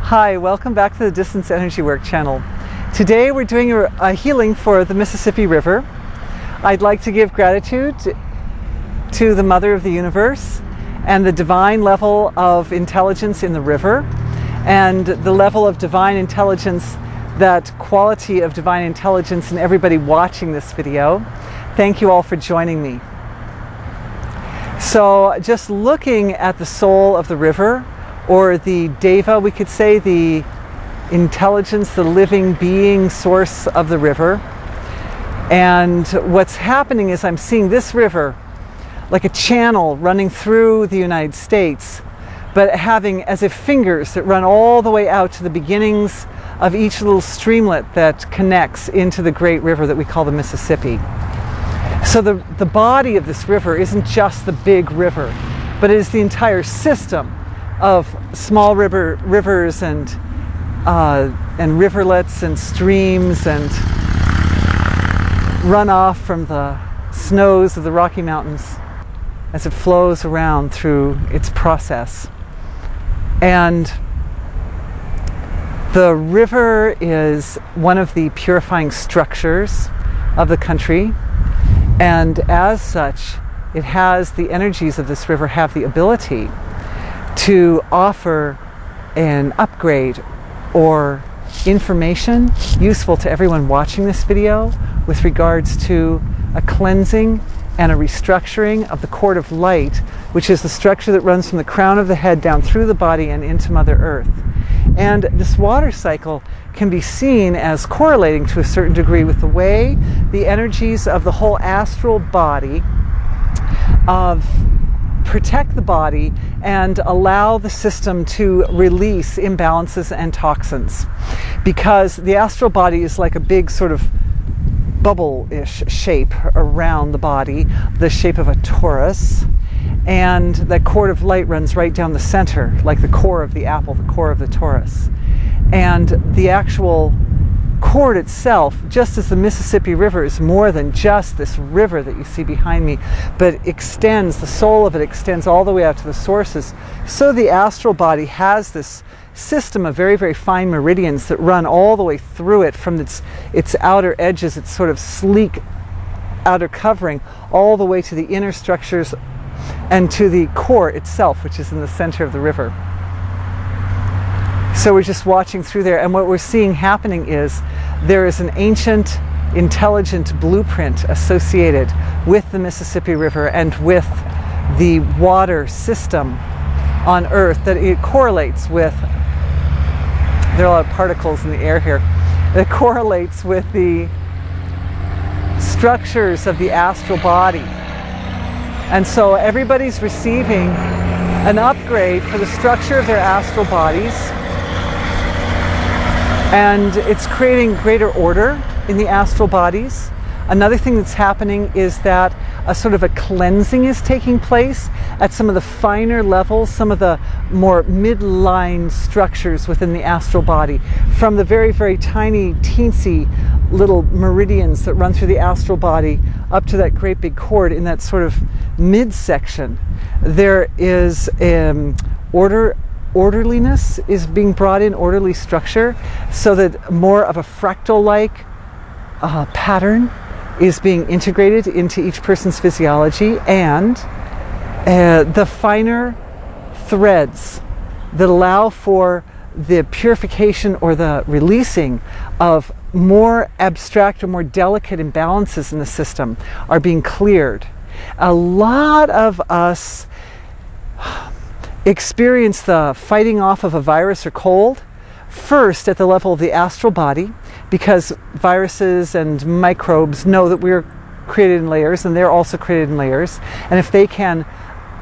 Hi, welcome back to the Distance Energy Work channel. Today we're doing a healing for the Mississippi River. I'd like to give gratitude to the Mother of the Universe and the divine level of intelligence in the river and the level of divine intelligence, that quality of divine intelligence in everybody watching this video. Thank you all for joining me. So just looking at the soul of the river, or the deva, we could say, the intelligence, the living being source of the river. And what's happening is I'm seeing this river like a channel running through the United States, but having as if fingers that run all the way out to the beginnings of each little streamlet that connects into the great river that we call the Mississippi. So the body of this river isn't just the big river, but it is the entire system of small rivers and riverlets and streams and runoff from the snows of the Rocky Mountains as it flows around through its process. And the river is one of the purifying structures of the country, and as such, it has the energies of this river have the ability to offer an upgrade or information useful to everyone watching this video with regards to a cleansing and a restructuring of the cord of light, which is the structure that runs from the crown of the head down through the body and into Mother Earth. And this water cycle can be seen as correlating to a certain degree with the way the energies of the whole astral body protect the body and allow the system to release imbalances and toxins, because the astral body is like a big sort of bubble-ish shape around the body, the shape of a torus, and that cord of light runs right down the center, like the core of the apple, the core of the torus. And the actual cord itself, just as the Mississippi River is more than just this river that you see behind me, but extends, the soul of it extends all the way out to the sources, so the astral body has this system of very, very fine meridians that run all the way through it from its outer edges, its sort of sleek outer covering, all the way to the inner structures and to the core itself, which is in the center of the river. So we're just watching through there, and what we're seeing happening is there is an ancient, intelligent blueprint associated with the Mississippi River and with the water system on Earth that it correlates with. There are a lot of particles in the air here. That correlates with the structures of the astral body. And so everybody's receiving an upgrade for the structure of their astral bodies. And it's creating greater order in the astral bodies. Another thing that's happening is that a sort of a cleansing is taking place at some of the finer levels, some of the more midline structures within the astral body, from the very, very tiny, teensy little meridians that run through the astral body up to that great big cord in that sort of midsection. There is orderliness is being brought in, orderly structure, so that more of a fractal-like pattern is being integrated into each person's physiology, and the finer threads that allow for the purification or the releasing of more abstract or more delicate imbalances in the system are being cleared. A lot of us experience the fighting off of a virus or cold first at the level of the astral body, because viruses and microbes know that we're created in layers and they're also created in layers, and if they can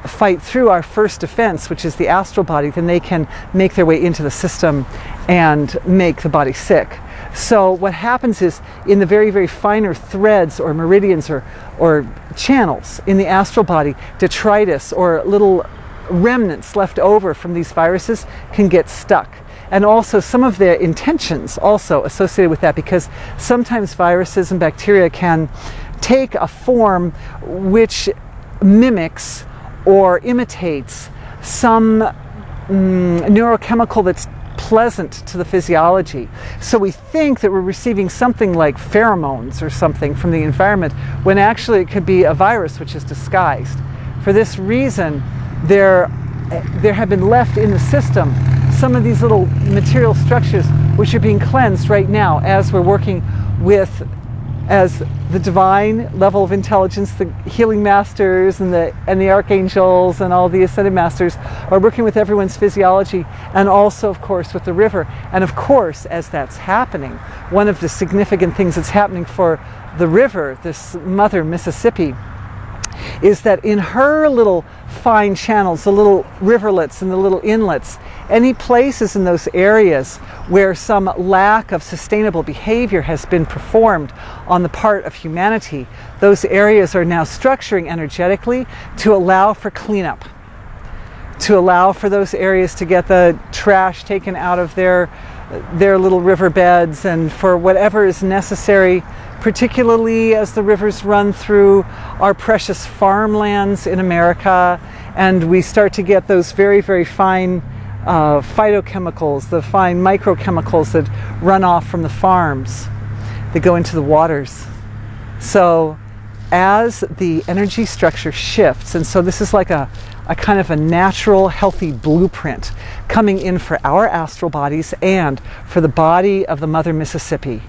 fight through our first defense, which is the astral body, then they can make their way into the system and make the body sick. So what happens is, in the very, very finer threads or meridians or channels in the astral body, detritus or little remnants left over from these viruses can get stuck. And also some of the intentions also associated with that, because sometimes viruses and bacteria can take a form which mimics or imitates some neurochemical that's pleasant to the physiology. So we think that we're receiving something like pheromones or something from the environment, when actually it could be a virus which is disguised. For this reason, there have been left in the system some of these little material structures which are being cleansed right now as we're working with, as the divine level of intelligence, the healing masters and the archangels and all the ascended masters are working with everyone's physiology, and also of course with the river. And of course, as that's happening, one of the significant things that's happening for the river, this mother Mississippi, is that in her little fine channels, the little riverlets and the little inlets, any places in those areas where some lack of sustainable behavior has been performed on the part of humanity, those areas are now structuring energetically to allow for cleanup, to allow for those areas to get the trash taken out of their little riverbeds, and for whatever is necessary, particularly as the rivers run through our precious farmlands in America, and we start to get those very, very fine phytochemicals, the fine microchemicals that run off from the farms, that go into the waters. So as the energy structure shifts, and so this is like a kind of a natural, healthy blueprint coming in for our astral bodies and for the body of the Mother Mississippi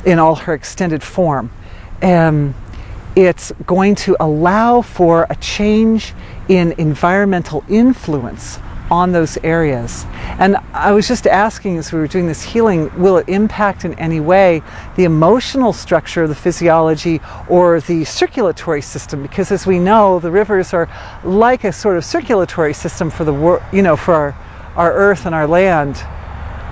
in all her extended form. It's going to allow for a change in environmental influence on those areas. And I was just asking, as we were doing this healing, will it impact in any way the emotional structure of the physiology or the circulatory system? Because as we know, the rivers are like a sort of circulatory system for the world, for our earth and our land.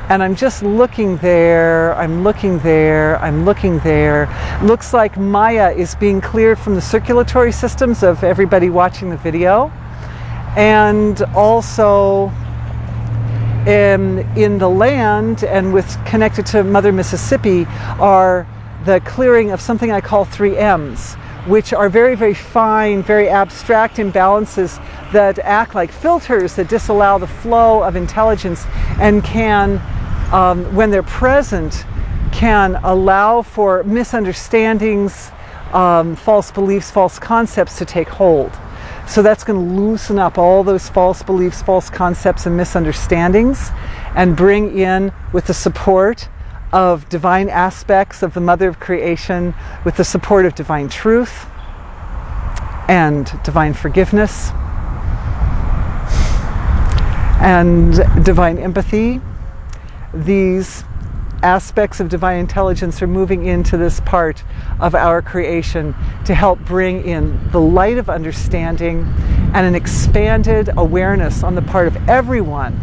And I'm just looking there, I'm looking there, I'm looking there. Looks like Maya is being cleared from the circulatory systems of everybody watching the video. And also in the land and connected to Mother Mississippi are the clearing of something I call 3Ms, which are very, very fine, very abstract imbalances that act like filters that disallow the flow of intelligence and can, when they're present, can allow for misunderstandings, false beliefs, false concepts to take hold. So that's going to loosen up all those false beliefs, false concepts, and misunderstandings, and bring in, with the support of divine aspects of the Mother of Creation, with the support of divine truth and divine forgiveness and divine empathy, these aspects of divine intelligence are moving into this part of our creation to help bring in the light of understanding and an expanded awareness on the part of everyone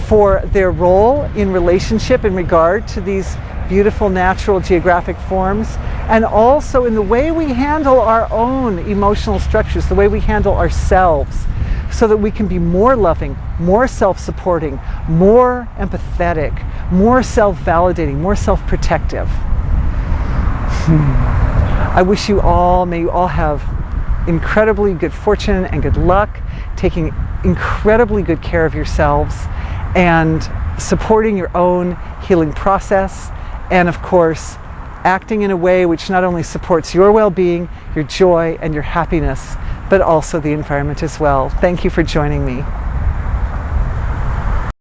for their role in relationship in regard to these beautiful natural geographic forms, and also in the way we handle our own emotional structures, the way we handle ourselves, so that we can be more loving, more self-supporting, more empathetic, more self-validating, more self-protective. I wish you all, may you all have incredibly good fortune and good luck, taking incredibly good care of yourselves and supporting your own healing process, and of course, acting in a way which not only supports your well-being, your joy, and your happiness, but also the environment as well. Thank you for joining me.